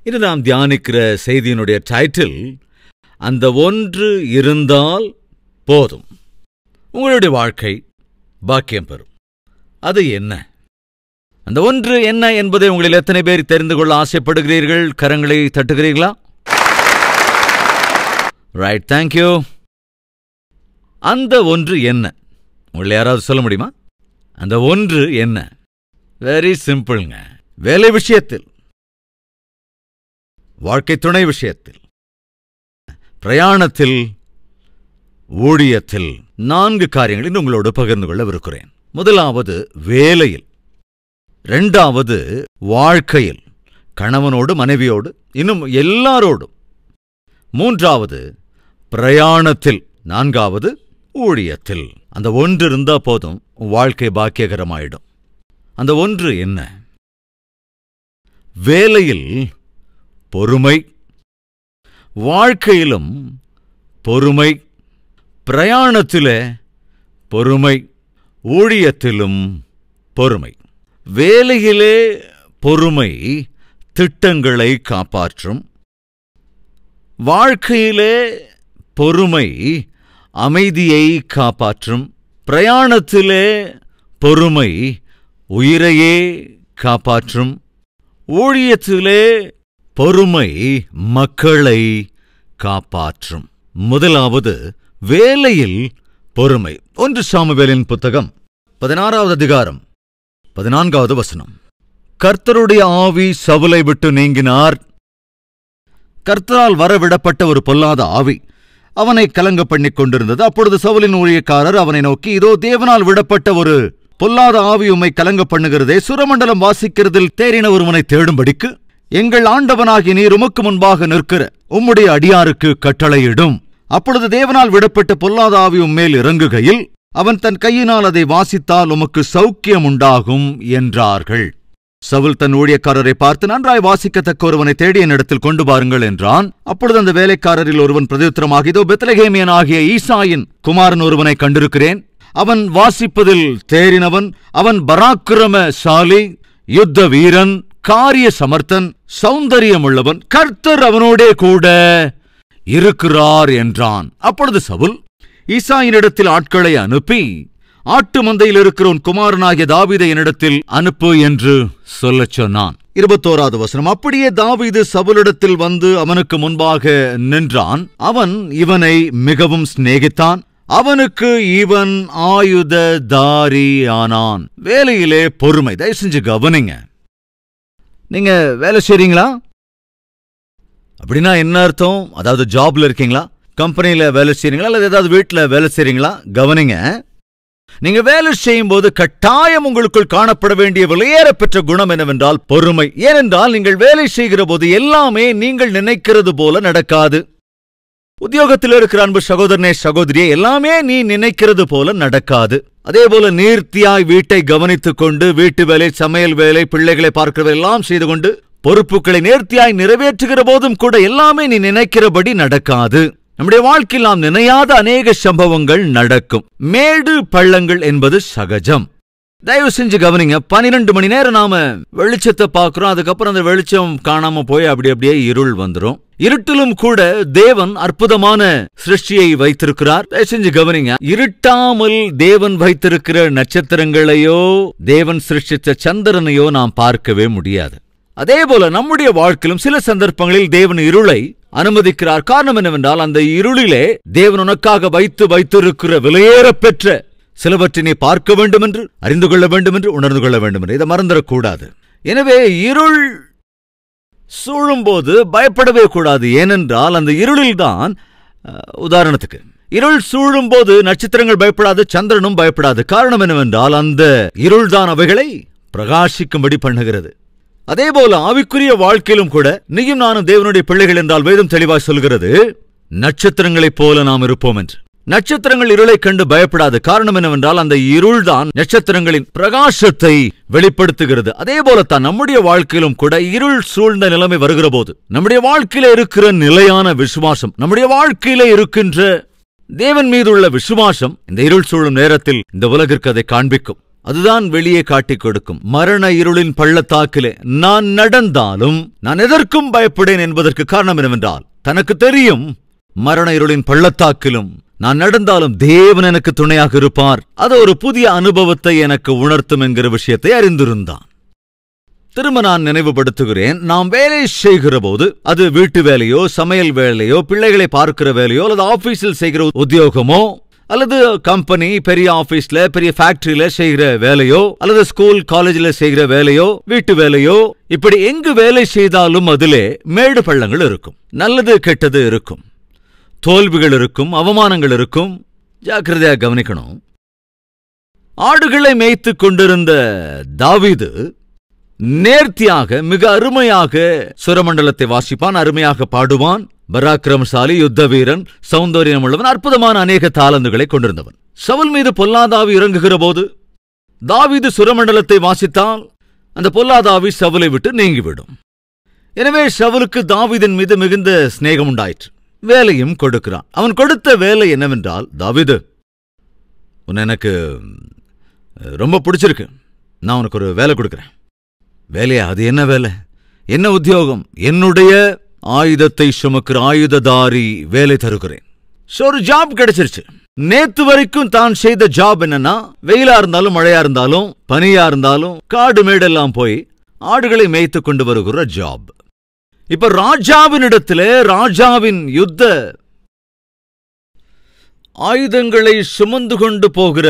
இது நாம் தியானிக்கிற செய்தியினுடைய டைட்டில், அந்த ஒன்று இருந்தால் போதும், உங்களுடைய வாழ்க்கை பாக்கியம் பெறும். அது என்ன? அந்த ஒன்று என்ன என்பதை உங்களில் எத்தனை பேர் தெரிந்து கொள்ள ஆசைப்படுகிறீர்கள்? கரங்களை தட்டுகிறீர்களா? Right, thank you. அந்த ஒன்று என்ன? உங்களை யாராவது சொல்ல முடியுமா? அந்த ஒன்று என்ன? வெரி சிம்பிள்ங்க. வேலை விஷயத்தில், வாழ்க்கை துணை விஷயத்தில், பிரயாணத்தில், ஊழியத்தில் 4 காரியங்களை உங்களோடு பகிர்ந்து கொள்ள விருக்கிறேன். முதலாவது வேலையில், 2வது வாழ்க்கையில், கணவனோடு மனைவியோடு, இன்னும் எல்லாரோடும், 3வது பிரயாணத்தில், 4வது ஊழியத்தில். அந்த ஒன்று இருந்தா போதும், வாழ்க்கை பாக்கியகரமாயிடும். அந்த ஒன்று என்ன? வேலையில் பொறுமை, வாழ்க்கையிலும் பொறுமை, பிரயாணத்திலே பொறுமை, ஊழியத்திலும் பொறுமை. வேலையிலே பொறுமை திட்டங்களை காப்பாற்றும். வாழ்க்கையிலே பொறுமை அமைதியை காப்பாற்றும். பிரயாணத்திலே பொறுமை உயிரையே காப்பாற்றும். ஊழியத்திலே பொறுமை மக்களை காப்பாற்றும். முதலாவது வேலையில் பொறுமை. 1 சாமுவேலின் புத்தகம் 16வது அதிகாரம் 14வது வசனம். கர்த்தருடைய ஆவி சவுலை விட்டு நீங்கினார். கர்த்தரால் வரவிடப்பட்ட ஒரு பொல்லாத ஆவி அவனை கலங்க பண்ணிக் கொண்டிருந்தது. அப்பொழுது சவுலின் ஊழியக்காரர் அவனை நோக்கி, இதோ தேவனால் விடப்பட்ட ஒரு பொல்லாத ஆவி உம்மை கலங்க பண்ணுகிறதே, சுரமண்டலம் வாசிக்கிறதில் தேறின ஒருவனை தேடும்படிக்கு எங்கள் ஆண்டவனாகி நீர் உமக்கு முன்பாக நிற்கிற உம்முடைய அடியாருக்கு கட்டளையிடும். அப்பொழுது தேவனால் விடப்பட்ட பொல்லாத ஆவி உம்மேல் இறங்குகையில் அவன் தன் கையினால் அதை வாசித்தால் உமக்கு சௌக்கியம் உண்டாகும் என்றார்கள். சவுல் தன் ஊழியக்காரரை பார்த்து, நன்றாய் வாசிக்கத்தக்க ஒருவனை தேடி என்னிடத்தில் கொண்டு வாருங்கள் என்றான். அப்பொழுது அந்த வேலைக்காரரில் ஒருவன் பிரதியுத்தரமாக, இதோ பெத்லகேமியன் ஆகிய ஈசாயின் குமாரன் ஒருவனை கண்டிருக்கிறேன். அவன் வாசிப்பதில் தேறினவன், அவன் பராக்கிரமசாலி, யுத்த வீரன், காரிய சமர்த்தன், சௌந்தரியமுள்ளவன், கர்த்தர் அவனோடே கூட இருக்கிறார் என்றான். அப்பொழுது சவுல் ஈசாயினிடத்தில் ஆட்களை அனுப்பி, ஆட்டு மந்தையில் இருக்கிற உன் குமாரனாகிய தாவீதை என்னிடத்தில் அனுப்பு என்று சொல்லச் சொன்னான். 21வது வசனம். அப்படியே தாவீது சவுலிடத்தில் வந்து அவனுக்கு முன்பாக நின்றான். அவன் இவனை மிகவும் சிநேகித்தான். அவனுக்கு இவன் ஆயுததாரி ஆனான். வேலையிலே பொறுமை. தயவு செஞ்சு கவனிங்க. நீங்க வேலை செய்றீங்களா? அப்படின்னா என்ன அர்த்தம்? அதாவது ஜாப்ல இருக்கீங்களா? கம்பெனியில வேலை செய்றீங்களா? அல்லது ஏதாவது வீட்டுல வேலை செய்றீங்களா? கவனிங்க. நீங்க வேலை செய்யும் போது கட்டாயம் உங்களுக்குள் காணப்பட வேண்டிய விலையேற பெற்ற குணம் என்னவென்றால் பொறுமை. ஏனென்றால் நீங்கள் வேலை செய்கிற போது எல்லாமே நீங்கள் நினைக்கிறது போல நடக்காது. உத்தியோகத்தில் இருக்கிற அன்பு சகோதரனே, சகோதரியே, எல்லாமே நீ நினைக்கிறது போல நடக்காது. அதே போல நீர்த்தியாய் வீட்டை கவனித்துக் கொண்டு, வீட்டு வேலை, சமையல் வேலை, பிள்ளைகளை பார்க்கிறதெல்லாம் செய்து கொண்டு, பொறுப்புகளை நேர்த்தியாய் நிறைவேற்றுகிற போதும் கூட எல்லாமே நீ நினைக்கிறபடி நடக்காது. நம்முடைய வாழ்க்கையில் நாம் நினையாத அநேக சம்பவங்கள் நடக்கும். மேடு பள்ளங்கள் என்பது சகஜம். தயவு செஞ்சு கவனிங்க. 12 மணி நேரம் நாம வெளிச்சத்தை பார்க்கிறோம். அதுக்கப்புறம் அந்த வெளிச்சம் காணாம போய் அப்படியே இருள் வந்துடும். இருட்டிலும் கூட தேவன் அற்புதமான சிருஷ்டியை வைத்திருக்கிறார். தயவு செஞ்சு கவனிங்க. இருட்டாமல் தேவன் வைத்திருக்கிற நட்சத்திரங்களையோ தேவன் சிருஷ்டித்த சந்திரனையோ நாம் பார்க்கவே முடியாது. அதே போல நம்முடைய வாழ்க்கையிலும் சில சந்தர்ப்பங்களில் தேவன் இருளை அனுமதிக்கிறார். காரணம் என்னவென்றால், அந்த இருளிலே தேவன் உனக்காக வைத்திருக்கிற விலையேற பெற்ற சிலவற்றை நீ பார்க்க வேண்டும் என்று, அறிந்து கொள்ள வேண்டும் என்று, உணர்ந்து கொள்ள வேண்டும் என்று. இதை மறந்துடக்கூடாது. எனவே இருள் சூழும்போது பயப்படவே கூடாது. ஏனென்றால் அந்த இருளில்தான், உதாரணத்துக்கு இருள் சூழும்போது நட்சத்திரங்கள் பயப்படாது, சந்திரனும் பயப்படாது. காரணம் என்னவென்றால் அந்த இருள்தான் அவைகளை பிரகாசிக்கும்படி பண்ணுகிறது. அதேபோல ஆவிக்குரிய வாழ்க்கையிலும் கூட நீயும் நானும் தேவனுடைய பிள்ளைகள் என்றால் வேதம் தெளிவாய் சொல்கிறது, நட்சத்திரங்களைப் போல நாம் இருப்போம் என்று. நட்சத்திரங்கள் இருளை கண்டு பயப்படாது. காரணம் என்னவென்றால் அந்த இருள்தான் நட்சத்திரங்களின் பிரகாசத்தை வெளிப்படுத்துகிறது. அதே போலத்தான் நம்முடைய வாழ்க்கையிலும் கூட இருள் சூழ்ந்த நிலைமை வருகிற போது நம்முடைய வாழ்க்கையில இருக்கிற நிலையான விசுவாசம், நம்முடைய வாழ்க்கையில இருக்கின்ற தேவன் மீது உள்ள விசுவாசம் இந்த இருள் சூழும் நேரத்தில் இந்த உலகிற்கு அதை காண்பிக்கும். அதுதான் வெளியே காட்டிக் கொடுக்கும். மரண இருளின் பள்ளத்தாக்கிலே நான் நடந்தாலும் நான் எதற்கும் பயப்படேன் என்பதற்கு காரணம் என்னவென்றால், தனக்கு தெரியும் மரண இருளின் பள்ளத்தாக்கிலும் நான் நடந்தாலும் தேவன் எனக்கு துணையாக இருப்பார். அது ஒரு புதிய அனுபவத்தை எனக்கு உணர்த்தும் என்கிற விஷயத்தை அறிந்திருந்தான். திரும்ப நான் நினைவுபடுத்துகிறேன், நாம் வேலை செய்கிற போது, அது வீட்டு வேலையோ, சமையல் வேலையோ, பிள்ளைகளை பார்க்கிற வேலையோ, அல்லது ஆபீஸில் செய்கிற உத்தியோகமோ, அல்லது கம்பெனி பெரிய ஆபீஸ்ல பெரிய ஃபேக்டரியில செய்கிற வேலையோ, அல்லது ஸ்கூல் காலேஜ்ல செய்கிற வேலையோ, வீட்டு வேலையோ, இப்படி எங்கு வேலை செய்தாலும் அதிலே மேடு பள்ளங்கள் இருக்கும், நல்லது கெட்டது இருக்கும், தோல்விகள் இருக்கும், அவமானங்கள் இருக்கும். ஜாக்கிரதையா கவனிக்கணும். ஆடுகளை மேய்த்துக் கொண்டிருந்த தாவீது நேர்த்தியாக, மிக அருமையாக சுரமண்டலத்தை வாசிப்பான், அருமையாக பாடுவான், பராக்கிரமசாலி, யுத்த வீரன், சௌந்தரியம் உள்ளவன், அற்புதமான அநேக தாளந்துகளை கொண்டிருந்தவன். சவுல் மீது பொல்லாதாவி இறங்குகிற போது தாவீது சுரமண்டலத்தை வாசித்தால் அந்த பொல்லாதாவி சவுலை விட்டு நீங்கிவிடும். எனவே சவுலுக்கு தாவீதின் மீது மிகுந்த சிநேகம் உண்டாயிற்று. வேலையும் கொடுக்கிறான். அவன் கொடுத்த வேலை என்னவென்றால், தாவீது, உன்னை எனக்கு ரொம்ப பிடிச்சிருக்கு, நான் உனக்கு ஒரு வேலை கொடுக்கிறேன். வேலையா? அது என்ன வேலை, என்ன உத்தியோகம்? என்னுடைய ஆயுதத்தை சுமக்கிற ஆயுததாரி வேலை தருகிறேன். ஒரு ஜாப் கிடைச்சிருச்சு. நேத்து வரைக்கும் தான் செய்த ஜாப் என்னன்னா, வெயிலா இருந்தாலும் மழையா இருந்தாலும் பனியா இருந்தாலும் காடு மேடெல்லாம் போய் ஆடுகளை மேய்த்து கொண்டு வருகிற ஜாப். இப்ப ராஜாவினிடத்திலே ராஜாவின் யுத்த ஆயுதங்களை சுமந்து கொண்டு போகிற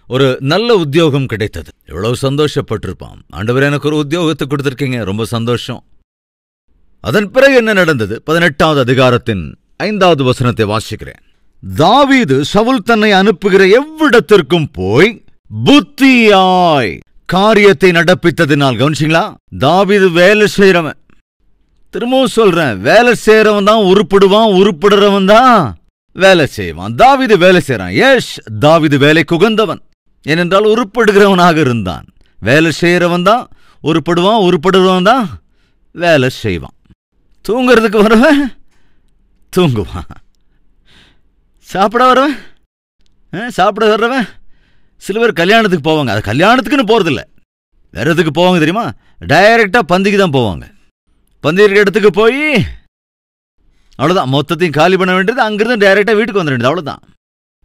ஒரு நல்ல உத்தியோகம் கிடைத்தது. எவ்வளவு சந்தோஷப்பட்டிருப்பான். ஆண்டவர், எனக்கு ஒரு உத்தியோகத்தை கொடுத்திருக்கீங்க, ரொம்ப சந்தோஷம். அதன் பிறகு என்ன நடந்தது? 18வது அதிகாரத்தின் 5வது வசனத்தை வாசிக்கிறேன். தாவீது சவுல் தன்னை அனுப்புகிற எவ்விடத்திற்கும் போய் புத்தியாய் காரியத்தை நடப்பித்ததினால். கவனிச்சிங்களா? தாவீது வேலை செய்யறவன். திரும்பவும் சொல்றேன், வேலை செய்யறவன் தான் உருப்படுவான், உருப்படுறவன் தான் வேலை செய்வான். தாவீது வேலை செய்யறான். எஸ், தாவீது வேலைக்கு உகந்தவன். ஏனென்றால் உருப்படுகிறவனாக இருந்தான். வேலை செய்யறவன் தான் உருப்படுவான், உருப்படுறவன் தான் வேலை செய்வான். தூங்குறதுக்கு வரவன் தூங்குவான், சாப்பிட வரவன் சாப்பிட வர்றவன். சில பேர் கல்யாணத்துக்கு போவாங்க, அது கல்யாணத்துக்குன்னு போறதில்ல, வேற எதுக்கு போவாங்க தெரியுமா? டைரக்டா பந்திக்கு தான் போவாங்க. பந்தி இருக்கிற இடத்துக்கு போய் அவ்வளவுதான், மொத்தத்தையும் காலி பண்ண வேண்டியது, அங்கிருந்து டைரக்டா வீட்டுக்கு வந்துட வேண்டியது, அவ்வளவுதான்.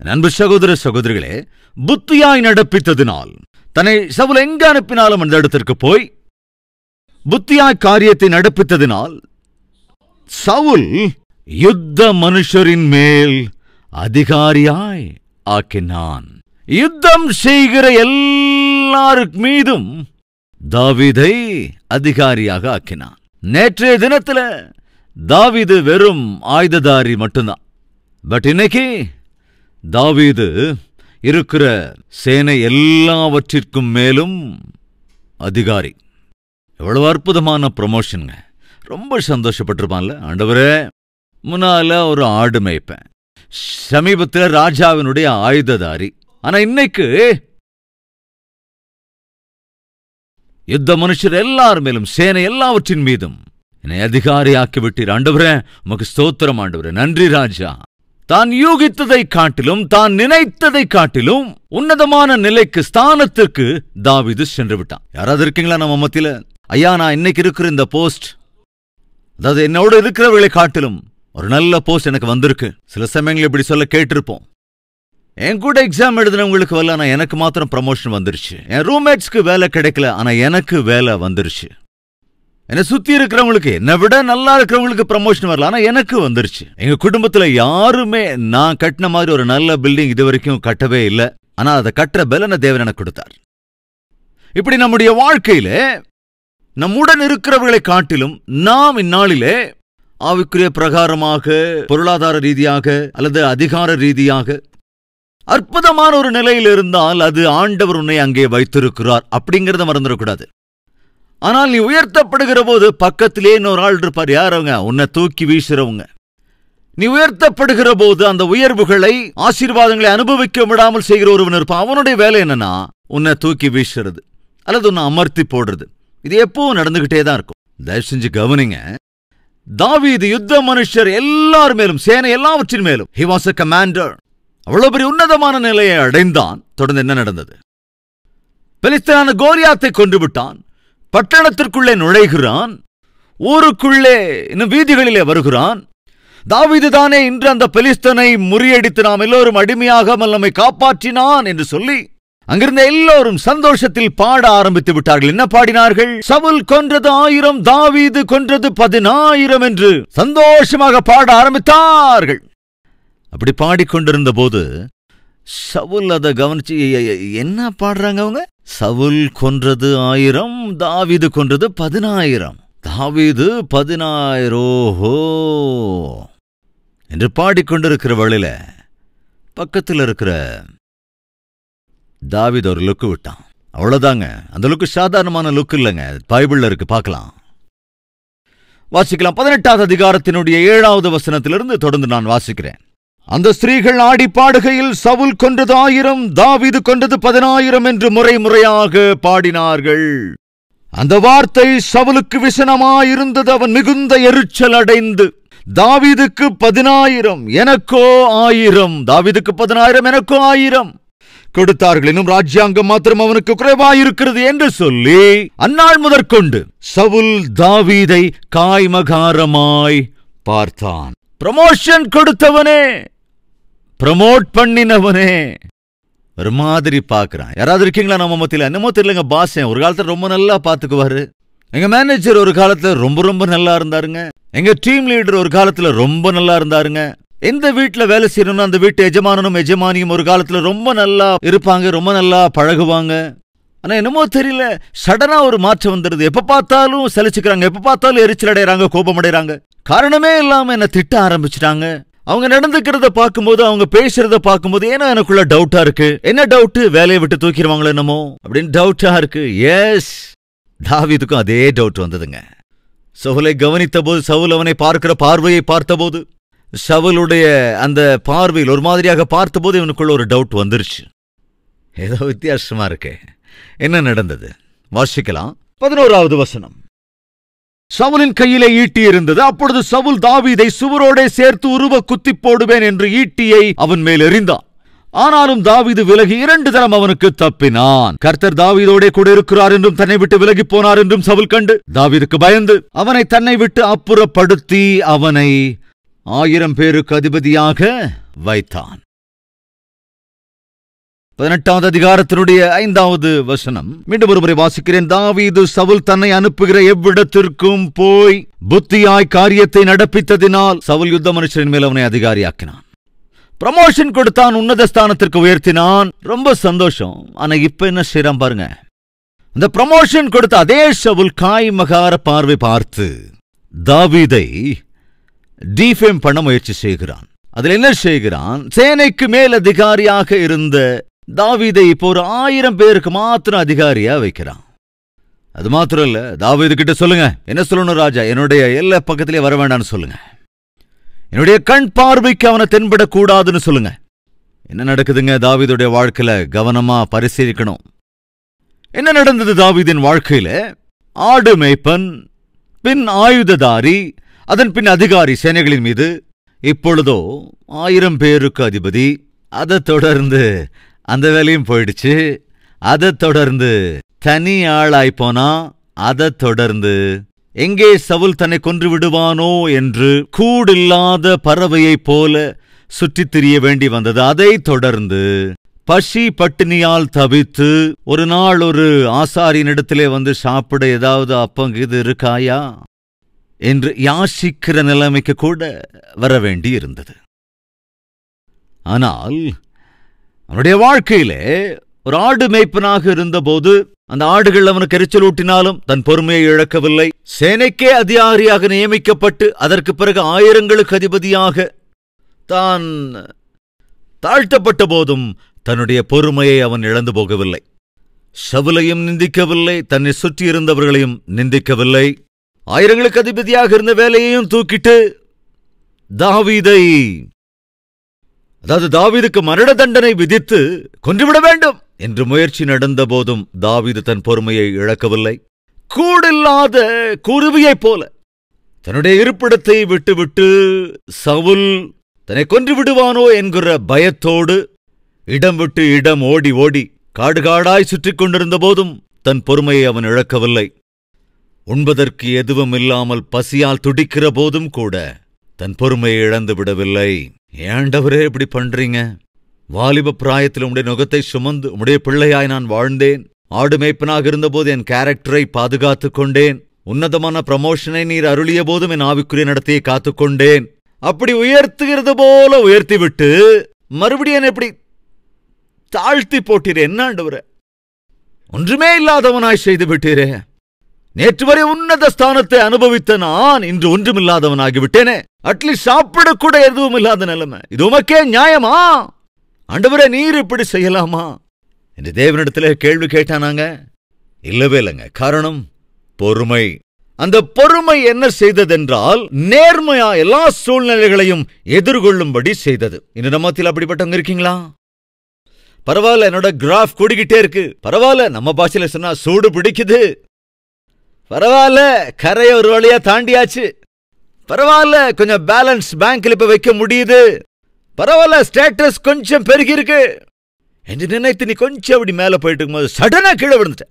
அன்பு சகோதர சகோதரிகளே, புத்தியாய் நடப்பித்ததினால் தன்னை சவுல் எங்க அனுப்பினாலும் அந்த இடத்திற்கு போய் புத்தியாய் காரியத்தை நடப்பித்ததினால் சவுல் யுத்த மனுஷரின் மேல் அதிகாரியாய் ஆக்கினான். யுத்தம் செய்கிற எல்லாருக்கு மீதும் தாவீதை அதிகாரியாக ஆக்கினான். நேற்றைய தினத்துல தாவீது வெறும் ஆயுததாரி மட்டும்தான். பட் இன்னைக்கு தாவீது இருக்கிற சேனை எல்லாவற்றிற்கும் மேலும் அதிகாரி. எவ்வளவு அற்புதமான ப்ரமோஷனுங்க. ரொம்ப சந்தோஷப்பட்டிருப்பான்ல. ஆண்டவரே, முன்னால ஒரு ஆடு மேய்ப்பேன், சமீபத்தில் ராஜாவினுடைய ஆயுததாரி, ஆனா இன்னைக்கு யுத்த மனுஷர் எல்லார் மேலும், சேனை எல்லாவற்றின் மீதும் என்னை அதிகாரியாக்கி விட்டீர். ஆண்டவரே, உமக்கு ஸ்தோத்திரம். ஆண்டவரே, நன்றி ராஜா. தான் யூகித்ததை காட்டிலும், தான் நினைத்ததை காட்டிலும் உன்னதமான நிலைக்கு, ஸ்தானத்திற்கு தாவீது சென்று விட்டான். யாராவது இருக்கீங்களா நம்ம மத்தியில? ஐயா, நான் இன்னைக்கு இருக்கிற இந்த போஸ்ட், அதாவது என்னோட இருக்கிறவர்களை காட்டிலும் ஒரு நல்ல போஸ்ட் எனக்கு வந்திருக்கு. சில சமயங்கள் இப்படி சொல்ல கேட்டிருப்போம். என் கூட எக்ஸாம் எழுதினவங்களுக்கு வரல, ஆனா எனக்கு மாத்திரம் ப்ரமோஷன் வந்துருச்சு. என் ரூம்மேட்ஸ்க்கு வேலை கிடைக்கல, ஆனா எனக்கு வேலை வந்துருச்சு. என்னை சுத்தி இருக்கிறவங்களுக்கு, என்னை விட நல்லா இருக்கிறவங்களுக்கு ப்ரமோஷன் வரல, ஆனா எனக்கு வந்துருச்சு. எங்க குடும்பத்துல யாருமே நான் கட்டின மாதிரி ஒரு நல்ல பில்டிங் இது வரைக்கும் கட்டவே இல்லை, ஆனா அதை கட்டுற பலனை தேவன் எனக்கு கொடுத்தார். இப்படி நம்முடைய வாழ்க்கையில நம்முடன் இருக்கிறவர்களை காட்டிலும் நாம் இந்நாளிலே ஆவிக்குரிய பிரகாரமாக, பொருளாதார ரீதியாக அல்லது அதிகார ரீதியாக அற்புதமான ஒரு நிலையில் இருந்தால் அது ஆண்டவர் உன்னை அங்கே வைத்திருக்கிறார் அப்படிங்கறத மறந்துடக்கூடாது. ஆனால் நீ உயர்த்தப்படுகிற போது பக்கத்திலே இன்னொரு ஆள் இருப்பார். யாரவங்க? உன்னை தூக்கி வீசுறவங்க. நீ உயர்த்தப்படுகிற போது அந்த உயர்வுகளை, ஆசீர்வாதங்களை அனுபவிக்க விடாமல் செய்கிற ஒருவன் இருப்பான். அவனுடைய வேலை என்னன்னா, உன்னை தூக்கி வீசுறது அல்லது உன்னை அமர்த்தி போடுறது. இது எப்பவும் நடந்துகிட்டே தான் இருக்கும். தயவு செஞ்சு கவனிங்க. தாவீது யுத்த மனுஷர் எல்லார் மேலும், சேனை எல்லாவற்றின் மேலும், he was a commander. அவ்வளவு பெரிய உன்னதமான நிலையை அடைந்தான். தொடர்ந்து என்ன நடந்தது? பெலிஸ்தனான கோலியாத்தை கொன்று விட்டான். பட்டணத்திற்குள்ளே நுழைகிறான். ஊருக்குள்ளே இன்னும் வீதிகளிலே வருகிறான். தாவீது தானே இன்று அந்த பெலிஸ்தனை முறியடித்து நாம் எல்லோரும் அடிமையாகாமல் நம்மை காப்பாற்றினான் என்று சொல்லி அங்கிருந்த எல்லோரும் சந்தோஷத்தில் பாட ஆரம்பித்து விட்டார்கள். என்ன பாடினார்கள்? சவுல் கொன்றது 1000, தாவீது கொன்றது 10,000 என்று சந்தோஷமாக பாட ஆரம்பித்தார்கள். அப்படி பாடிக்கொண்டிருந்த போது சவுல் அதை கவனிச்சு, என்ன பாடுறாங்க அவங்க? சவுல் கொன்றது 1000, தாவீது கொன்றது 10,000. தாவீது 10,000 ஓஹோ என்று பாடிக்கொண்டிருக்கிற வழியில பக்கத்தில் இருக்கிற தாவீது ஒரு லுக்கு விட்டான். அவ்வளவுதாங்க. அந்த லுக்கு சாதாரணமான லுக்கு இல்லைங்க. பைபிள்ல இருக்கு, பார்க்கலாம், வாசிக்கலாம். 18வது அதிகாரத்தினுடைய 7வது வசனத்திலிருந்து தொடர்ந்து நான் வாசிக்கிறேன். அந்த ஸ்திரீகள் ஆடி பாடுகையில் சவுல் கொன்றது 1000, தாவீது கொன்றது 10,000 என்று முறையாக பாடினார்கள். அந்த வார்த்தை சவுலுக்கு விசனமாயிருந்தது. அவன் மிகுந்த எரிச்சல் அடைந்து, தாவீதுக்கு 10,000, எனக்கோ 1000, தாவீதுக்கு 10,000, எனக்கோ 1000 கொடுத்தார்கள். இன்னும் ராஜ்யாங்கம் மாத்திரம் அவனுக்கு குறைவாயிருக்கிறது என்று சொல்லி அந்நாள் முதற்கொண்டு சவுல் தாவீதை காய்மகாரமாய் பார்த்தான். ப்ரமோஷன் கொடுத்தவனே, ப்ரமோட் பண்ணினவனே ஒரு மாதிரி பார்க்கிறான். யாராவது இருக்கீங்களா நம்ம மத்தியில? என்னமோ தெரியலங்க, பாஸ் ஒரு காலத்துல ரொம்ப நல்லா பாத்துக்குவாரு. எங்க மேனேஜர் ஒரு காலத்துல ரொம்ப நல்லா இருந்தாருங்க. எங்க டீம் லீடர் ஒரு காலத்துல ரொம்ப நல்லா இருந்தாருங்க. எந்த வீட்டுல வேலை செய்யணும்னு அந்த வீட்டு எஜமானனும் எஜமானியும் ஒரு காலத்துல ரொம்ப நல்லா இருப்பாங்க, ரொம்ப நல்லா பழகுவாங்க. ஆனா என்னமோ தெரியல, சடனா ஒரு மாற்றம் வந்துடுது. எப்ப பார்த்தாலும் சலிச்சுக்கிறாங்க, எப்ப பார்த்தாலும் எரிச்சல் அடைறாங்க, கோபம் அடைறாங்க. காரணமே இல்லாம என்ன திட்ட ஆரம்பிச்சுட்டாங்க. அவங்க நடந்துக்கிறத பார்க்கும்போது, அவங்க பேசுறத பார்க்கும்போது ஏன்னா எனக்குள்ள டவுட்டா இருக்கு. என்ன டவுட்? வேலையை விட்டு தூக்கிடுவாங்களோ என்னமோ அப்படின்னு டவுட்டா இருக்கு. எஸ், தாவீதுக்கும் அதே டவுட் வந்ததுங்க. சவுலை கவனித்த போது, சவுல் அவனை பார்க்கிற பார்வையை பார்த்தபோது, சவுலுடைய அந்த பார்வையில் ஒரு மாதிரியாக பார்த்தபோது இவனுக்குள்ள ஒரு டவுட் வந்துருச்சு. ஏதோ வித்தியாசமா இருக்கு. என்ன நடந்தது? வாசிக்கலாம். 11வது வசனம். சவுலின் கையிலே ஈட்டி இருந்தது. அப்பொழுது சவுல் தாவீதை சுவரோடே சேர்த்து உருவ குத்தி போடுவேன் என்று ஈட்டியை அவன் மேல் எறிந்தான். ஆனாலும் தாவீது விலகி 2 தரம் அவனுக்கு தப்பினான். கர்த்தர் தாவீதோடே கூட இருக்கிறார் என்றும் தன்னை விட்டு விலகி போனார் என்றும் சவுல் கண்டு தாவீதுக்கு பயந்து அவனை தன்னை விட்டு அப்புறப்படுத்தி அவனை 1000 பேருக்கு அதிபதியாக வைத்தான். 18வது அதிகாரத்தினுடைய 5வது வசனம் மீண்டும் ஒருமுறை வாசிக்கிறேன். தாவீது சவுல் தன்னை அனுப்புகிற எவ்விடத்திற்கும் போய் புத்தியாய் காரியத்தை நடப்பித்ததினால் சவுல் யுத்த மனுஷரின் மேல் அவனை அதிகாரியாக்கினான். ப்ரமோஷன் கொடுத்தான், உன்னத ஸ்தானத்திற்கு உயர்த்தினான். ரொம்ப சந்தோஷம். ஆனா இப்ப என்ன செய்யறான் பாருங்க. அந்த ப்ரமோஷன் கொடுத்த அதே சவுல் காய்மகார பார்வை பார்த்து தாவீதை டிஃபேம் பண்ண முயற்சி செய்கிறான். அதில் என்ன செய்கிறான்? சேனைக்கு மேல் அதிகாரியாக இருந்த தாவீதை இப்போ ஒரு 1000 பேருக்கு மாத்திரம் அதிகாரியா வைக்கிறான். அது மாத்திரம் இல்ல, தாவீது கிட்ட சொல்லுங்க, என்ன சொல்லணும் ராஜா, என்னுடைய எல்லா பக்கத்திலே வர வேண்டாம்னு சொல்லுங்க, என்னுடைய கண் பார்வைக்கு அவனை தென்படக்கூடாதுன்னு சொல்லுங்க. என்ன நடக்குதுங்க தாவீதுடைய வாழ்க்கையில? கவனமா பரிசீலிக்கணும். என்ன நடந்தது தாவீதின் வாழ்க்கையில? ஆடு மேய்ப்பன், பின் ஆயுததாரி, அதன் பின் அதிகாரி சேனைகளின் மீது, இப்பொழுதோ 1000 பேருக்கு அதிபதி. அதை தொடர்ந்து அந்த வேலையும் போயிடுச்சு. அதை தொடர்ந்து தனி ஆளாய்ப்போனா. அதை தொடர்ந்து எங்கே சவுல் தன்னை கொன்று விடுவானோ என்று கூடில்லாத பறவையைப் போல சுற்றித் திரிய வேண்டி வந்தது. அதை தொடர்ந்து பசி பட்டினியால் தவித்து ஒரு நாள் ஒரு ஆசாரியனிடத்திலே வந்து சாப்பிட ஏதாவது அப்பங்கு இது இருக்காயா என்று யாசிக்கிற நிலைமைக்கு கூட வர வேண்டி இருந்தது. ஆனால் அவனுடைய வாழ்க்கையிலே ஒரு ஆடு மேய்ப்பனாக இருந்தபோது அந்த ஆடுகள் அவனுக்கு எரிச்சல் ஊட்டினாலும் தன் பொறுமையை இழக்கவில்லை. சேனைக்கே அதிகாரியாக நியமிக்கப்பட்டு அதற்கு பிறகு 1000ங்களுக்கு அதிபதியாக தான் தாழ்த்தப்பட்ட போதும் தன்னுடைய பொறுமையை அவன் இழந்து போகவில்லை. சவுலையும் நிந்திக்கவில்லை, தன்னை சுற்றி இருந்தவர்களையும் நிந்திக்கவில்லை. 1000ங்களுக்கு அதிபதியாக இருந்த வேலையையும் தூக்கிட்டு தாவீதை, அதாவது தாவீதுக்கு மரண தண்டனை விதித்து கொன்றுவிட வேண்டும் என்று முயற்சி நடந்த போதும் தாவீது தன் பொறுமையை இழக்கவில்லை. கூடில்லாத குருவியைப் போல தன்னுடைய இருப்பிடத்தை விட்டுவிட்டு சவுல் தன்னை கொன்று விடுவானோ என்கிற பயத்தோடு இடம் விட்டு இடம் ஓடி ஓடி காடு காடாய் சுற்றிக் கொண்டிருந்த போதும் தன் பொறுமையை அவன் இழக்கவில்லை. உண்பதற்கு எதுவும் இல்லாமல் பசியால் துடிக்கிற போதும் கூட தன் பொறுமையை இழந்து விடவில்லை. ஏண்டவரே இப்படி பண்றீங்க? வாலிப பிராயத்தில் உம்முடைய நுகத்தை சுமந்து உம்முடைய பிள்ளையாய் நான் வாழ்ந்தேன். ஆடு மேய்ப்பனாக இருந்தபோது என் கேரக்டரை பாதுகாத்துக் கொண்டேன். உன்னதமான ப்ரமோஷனை நீர் அருளிய போதும் என் ஆவிக்குரிய நடத்தையை காத்துக்கொண்டேன். அப்படி உயர்த்துகிறது போல உயர்த்திவிட்டு மறுபடியும் எப்படி தாழ்த்தி போட்டீரே? என்ன ஆண்டவரே, ஒன்றுமே இல்லாதவனாய் செய்து விட்டீரே. நேற்று வரை உன்னத ஸ்தானத்தை அனுபவித்த நான் இன்று ஒன்றுமில்லாதவனாகிவிட்டேனே. அட்லீஸ்ட் சாப்பிடக்கூட எதுவும் இல்லாத நிலைமை. இது உமக்கே நியாயமா ஆண்டவரே? நீர் இப்படி செய்யலாமா என்று தேவனிடத்துல கேள்வி கேட்டானாங்க. இல்லவே இல்லைங்க. காரணம் பொறுமை. அந்த பொறுமை என்ன செய்ததென்றால் நேர்மையா எல்லா சூழ்நிலைகளையும் எதிர்கொள்ளும்படி செய்தது. இன்று நம்மத்தில் அப்படிப்பட்டவங்க இருக்கீங்களா? பரவாயில்ல, என்னோட கிராஃப் கூடிக்கிட்டே இருக்கு. பரவாயில்ல, நம்ம பாஷையில சொன்னா சூடு பிடிக்குது. பரவாயில்ல, கரையை ஒரு வழியா தாண்டியாச்சு. பரவாயில்ல, கொஞ்சம் பேலன்ஸ் பேங்க்ல இப்ப வைக்க முடியுது. பரவாயில்ல, ஸ்டேட்டஸ் கொஞ்சம் பெருகி இருக்கு என்று நினைத்து நீ கொஞ்சம் அப்படி மேல போயிட்டு இருக்கும்போது சடனா கீழே விழுந்துட்ட.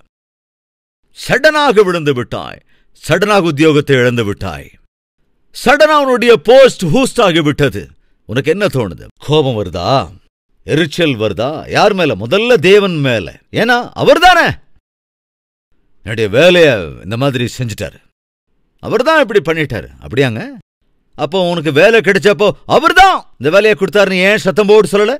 சடனாக விழுந்து விட்டாய். சடனாக உத்தியோகத்தை இழந்து விட்டாய். சடனா உன்னுடைய போஸ்ட் ஹூஸ்ட் ஆகிவிட்டது. உனக்கு என்ன தோணுது? கோபம் வருதா? எரிச்சல் வருதா? யார் மேல? முதல்ல தேவன் மேல. ஏன்னா அவர் தானே என்னுடைய வேலைய இந்த மாதிரி செஞ்சுட்டாரு. அவர் தான் இப்படி பண்ணிட்டாரு. அப்படியாங்க? அப்போ உனக்கு வேலை கிடைச்சப்போ அவர் தான் இந்த வேலையை கொடுத்தாருன்னு ஏன் சத்தம் போட்டு சொல்லல?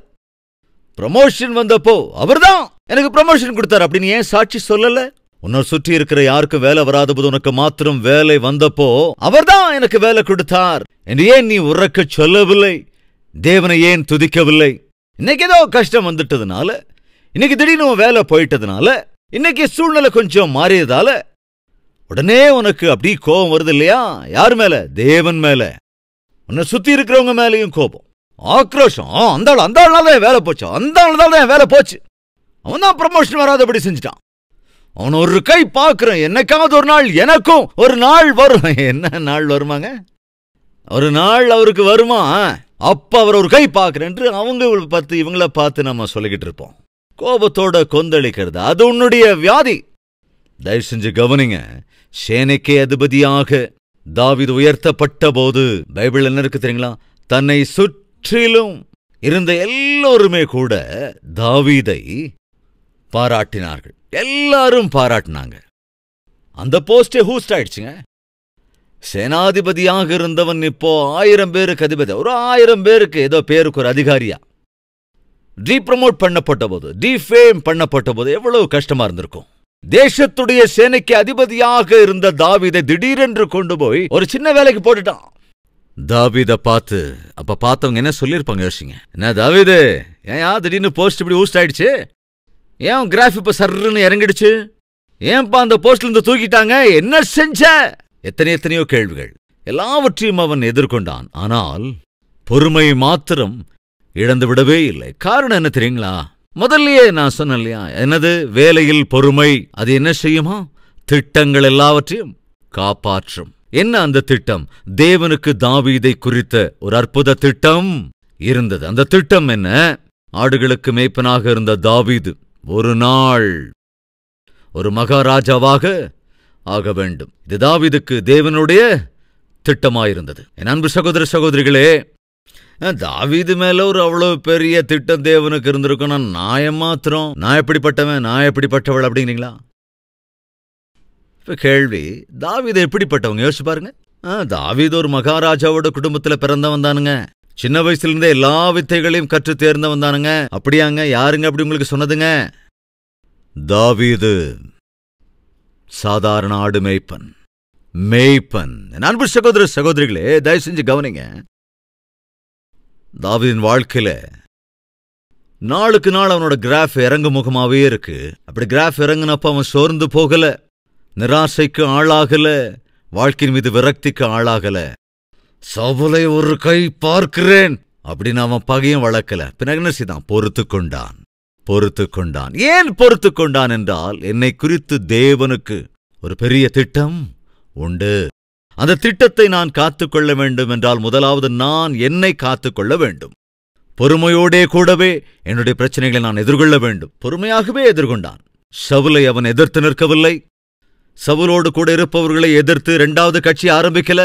ப்ரமோஷன் வந்தப்போ அவர் தான் எனக்கு ப்ரமோஷன் கொடுத்தாரு அப்படின்னு ஏன் சாட்சி சொல்லல? உன்னை சுற்றி இருக்கிற யாருக்கும் வேலை வராத போது உனக்கு மாத்திரம் வேலை வந்தப்போ அவர்தான் எனக்கு வேலை கொடுத்தார் என்று ஏன் நீ உறக்க சொல்லவில்லை? தேவனை ஏன் துதிக்கவில்லை? இன்னைக்கு ஏதோ கஷ்டம் வந்துட்டதுனால, இன்னைக்கு திடீர்னு வேலை போயிட்டதுனால, இன்னைக்கு சூழ்நிலை கொஞ்சம் மாறியதால உடனே உனக்கு அப்படி கோபம் வருது இல்லையா? யார் மேல? தேவன் மேல. உன்னை சுத்தி இருக்கிறவங்க மேலேயும் கோபம், ஆக்ரோஷம். அந்த ஆள்னால தான் வேலை போச்சு, அந்த ஆள்னால தான் வேலை போச்சு, அவன் தான் ப்ரமோஷன் வராதபடி செஞ்சுட்டான். அவன் ஒரு கை பார்க்கிறேன், என்னைக்காவது ஒரு நாள் எனக்கும் ஒரு நாள் வரும். என்ன நாள் வருமாங்க? ஒரு நாள் அவருக்கு வருமா? அப்ப அவர் ஒரு கை பார்க்கிறேன் என்று அவங்க பார்த்து இவங்கள பார்த்து நம்ம சொல்லிக்கிட்டு இருப்போம். கோபத்தோட கொந்தளிக்கிறது அது உன்னுடைய வியாதி. தயவு செஞ்சு கவனிங்க. சேனைக்கே அதிபதியாக தாவீது உயர்த்தப்பட்ட போது பைபிள் என்ன இருக்கு தெரியுங்களா? தன்னை சுற்றிலும் இருந்த எல்லோருமே கூட தாவீதை பாராட்டினார்கள். எல்லாரும் பாராட்டினாங்க. அந்த போஸ்டே ஹூஸ்ட் ஆயிடுச்சுங்க. சேனாதிபதியாக இருந்தவன் இப்போ 1000 பேருக்கு அதிபதி. ஒரு 1000 பேருக்கு ஏதோ பேருக்கு ஒரு அதிகாரியா டீப்ரமோட் பண்ணப்பட்ட போது, டீஃபேம் பண்ணப்பட்ட போது எவ்வளவு கஷ்டமா இருந்திருக்கும். தேசத்துடைய சேனைக்கு அதிபதியாக இருந்த தாவீதை திடீரென்று கொண்டு போய் ஒரு சின்ன வேலைக்கு போட்டுட்டான். தாவீதை பார்த்து அப்ப பார்த்தவங்க என்ன சொல்லியிருப்பாங்க யோசிங்க. என்ன தாவீது, ஏன் திடீர்னு போஸ்ட் இப்படி ஹூஸ்ட் ஆயிடுச்சு? ஏன் கிராஃப் இப்ப சர்ன்னு இறங்கிடுச்சு? ஏன்பா அந்த போஸ்ட்ல இருந்து தூக்கிட்டாங்க? என்ன செஞ்ச? எத்தனையோ கேள்விகள். எல்லாவற்றையும் அவன் எதிர்கொண்டான். ஆனால் பொறுமை மாத்திரம் இழந்து விடவே இல்லை. காரணம் என்ன தெரியுங்களா? முதல்லயே நான் சொன்னேன் இல்லையா? என்னது? வேலையில் பொறுமை. அது என்ன செய்யுமா? திட்டங்கள் எல்லாவற்றையும் காப்பாற்றும். என்ன அந்த திட்டம்? தேவனுக்கு தாவீதை குறித்த ஒரு அற்புத திட்டம் இருந்தது. அந்த திட்டம் என்ன? ஆடுகளுக்கு மேய்ப்பனாக இருந்த தாவீது ஒரு நாள் ஒரு மகாராஜாவாக ஆக வேண்டும். இது தாவீதுக்கு தேவனுடைய திட்டமாயிருந்தது. என் அன்பு சகோதர சகோதரிகளே, தாவீது மேல ஒரு அவ்வளவு பெரிய திட்டம் தேவனுக்கு இருந்திருக்கும். நான் எப்படிப்பட்டவன், நான் எப்படிப்பட்டவள் அப்படிங்கிறீங்களா? இப்ப கேள்வி, தாவீது எப்படிப்பட்டவங்க யோசிச்சு பாருங்க. தாவீது ஒரு மகாராஜாவோட குடும்பத்துல பிறந்தவன் தானுங்க. சின்ன வயசுல இருந்தே எல்லா வித்தைகளையும் கற்று தேர்ந்தவன் தானுங்க. அப்படியாங்க? யாருங்க அப்படி உங்களுக்கு சொன்னதுங்க? தாவீது சாதாரண ஆடு மேய்ப்பன். அன்பு சகோதர சகோதரிகளே, தயவு செஞ்சு கவனிங்க. தாவீதின் வாழ்க்கையில நாளுக்கு நாள் அவனோட கிராஃப் இறங்கு முகமாவே இருக்கு. அப்படி கிராஃப் இறங்குனப்ப அவன் சோர்ந்து போகல, நிராசைக்கு ஆளாகல, வாழ்க்கையின் மீது விரக்திக்கு ஆளாகல. சவுலை ஒரு கை பார்க்கிறேன் அப்படின்னு அவன் பகையும் வளர்க்கல. பிறகு என்ன செய்தான்? பொறுத்து கொண்டான். ஏன் பொறுத்து கொண்டான் என்றால், என்னை குறித்து தேவனுக்கு ஒரு பெரிய திட்டம் உண்டு. அந்த திட்டத்தை நான் காத்துக்கொள்ள வேண்டும் என்றால் முதலாவது நான் என்னை காத்துக்கொள்ள வேண்டும். பொறுமையோடே கூடவே என்னுடைய பிரச்சனைகளை நான் எதிர்கொள்ள வேண்டும். பொறுமையாகவே எதிர்கொண்டான். சவுலை அவன் எதிர்த்து நிற்கவில்லை. சவுலோடு கூட இருப்பவர்களை எதிர்த்து 2வது கட்சி ஆரம்பிக்கல.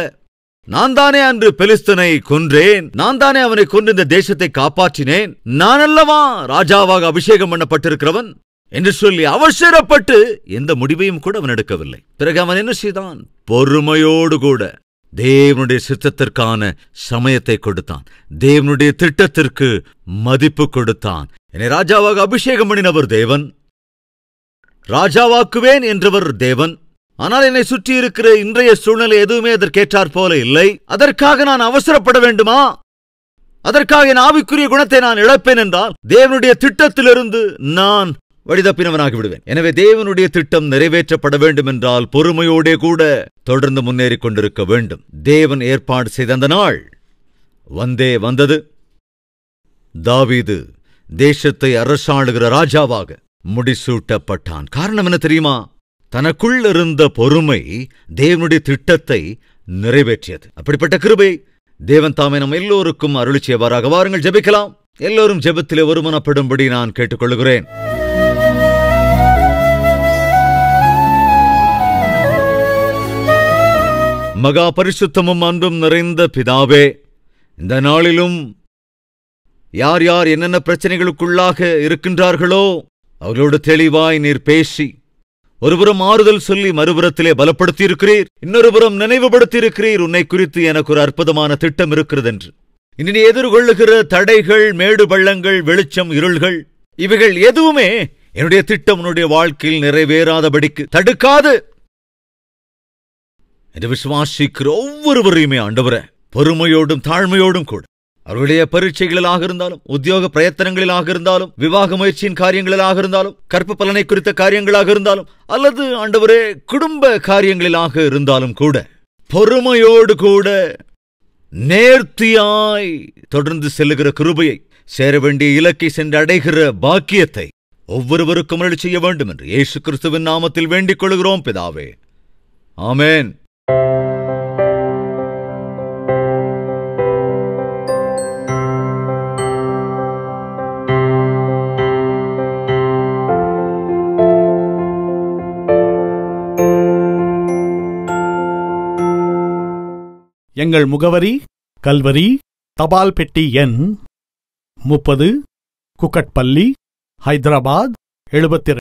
நான் தானே அன்று பெலிஸ்தனை கொன்றேன், நான் தானே அவனை கொன்று இந்த தேசத்தை காப்பாற்றினேன், நான் அல்லவா ராஜாவாக அபிஷேகம் பண்ணப்பட்டிருக்கிறவன் என்று சொல்லி அவசரப்பட்டு எந்த முடிவையும் கூட அவன் எடுக்கவில்லை. பிறகு அவன் என்ன செய்தான்? பொறுமையோடு கூட தேவனுடைய சித்தத்திற்கான சமயத்தை கொடுத்தான். தேவனுடைய திட்டத்திற்கு மதிப்பு கொடுத்தான். என்னை ராஜாவாக அபிஷேகம் பண்ணினவர் தேவன், ராஜாவாக்குவேன் என்றவர் தேவன். ஆனால் என்னை சுற்றி இருக்கிற இன்றைய சூழ்நிலை எதுவுமே அதற்கேற்றாற் போல இல்லை. அதற்காக நான் அவசரப்பட வேண்டுமா? அதற்காக என் ஆவிக்குரிய குணத்தை நான் இழப்பேன் என்றால் தேவனுடைய திட்டத்திலிருந்து நான் வழிதப்பினவனாகி விடுவேன். எனவே தேவனுடைய திட்டம் நிறைவேற்றப்பட வேண்டும் என்றால் பொறுமையோடே கூட தொடர்ந்து முன்னேறிக் கொண்டிருக்க வேண்டும். தேவன் ஏற்பாடு செய்த அந்த நாள் வந்தது. தாவீது தேசத்தை அரசாளுகிற ராஜாவாக முடிசூட்டப்பட்டான். காரணம் என்ன தெரியுமா? தனக்குள் இருந்த பொறுமை தேவனுடைய திட்டத்தை நிறைவேற்றியது. அப்படிப்பட்ட கிருபை தேவன் தாமே நம் எல்லோருக்கும் அருளி செய்வாராக. வாருங்கள் ஜெபிக்கலாம். எல்லோரும் ஜெபத்திலே ஒருமனப்படும்படி நான் கேட்டுக்கொள்கிறேன். மகா பரிசுத்தமும் அன்பும் நிறைந்த பிதாவே, இந்த நாளிலும் யார் யார் என்னென்ன பிரச்சனைகளுக்குள்ளாக இருக்கின்றார்களோ அவர்களோடு தெளிவாய் நீர் பேசி ஒருபுறம் ஆறுதல் சொல்லி மறுபுறத்திலே பலப்படுத்தியிருக்கிறீர், இன்னொரு புறம் நினைவுபடுத்தியிருக்கிறீர் உன்னை குறித்து எனக்கு ஒரு அற்புதமான திட்டம் இருக்கிறது என்று. இனி எதிர்கொள்ளுகிற தடைகள், மேடு பள்ளங்கள், வெளிச்சம், இருள்கள், இவைகள் எதுவுமே என்னுடைய திட்டம் உன்னுடைய வாழ்க்கையில் நிறைவேறாதபடிக்கு தடுக்காது என்று விசுவாசிக்கிற ஒவ்வொருவரையுமே ஆண்டவரே பொறுமையோடும் தாழ்மையோடும் கூட அவருடைய பரீட்சைகளிலாக இருந்தாலும், உத்தியோக பிரயத்தனங்களிலாக இருந்தாலும், விவாக முயற்சியின் காரியங்களிலாக இருந்தாலும், கற்ப பலனை குறித்த காரியங்களாக இருந்தாலும், அல்லது ஆண்டவரே குடும்ப காரியங்களிலாக இருந்தாலும் கூட பொறுமையோடு கூட நேர்த்தியாய் தொடர்ந்து செல்லுகிற கிருபையை, சேர வேண்டிய இலக்கை சென்று அடைகிற பாக்கியத்தை ஒவ்வொருவருக்கும் அருளி செய்ய வேண்டும் என்று இயேசு கிறிஸ்துவின் நாமத்தில் வேண்டிக் கொள்கிறோம் பிதாவே. ஆமென். எங்கள் முகவரி: கல்வரி, தபால் பெட்டி எண் 30, குக்கட்பள்ளி, ஹைதராபாத் 72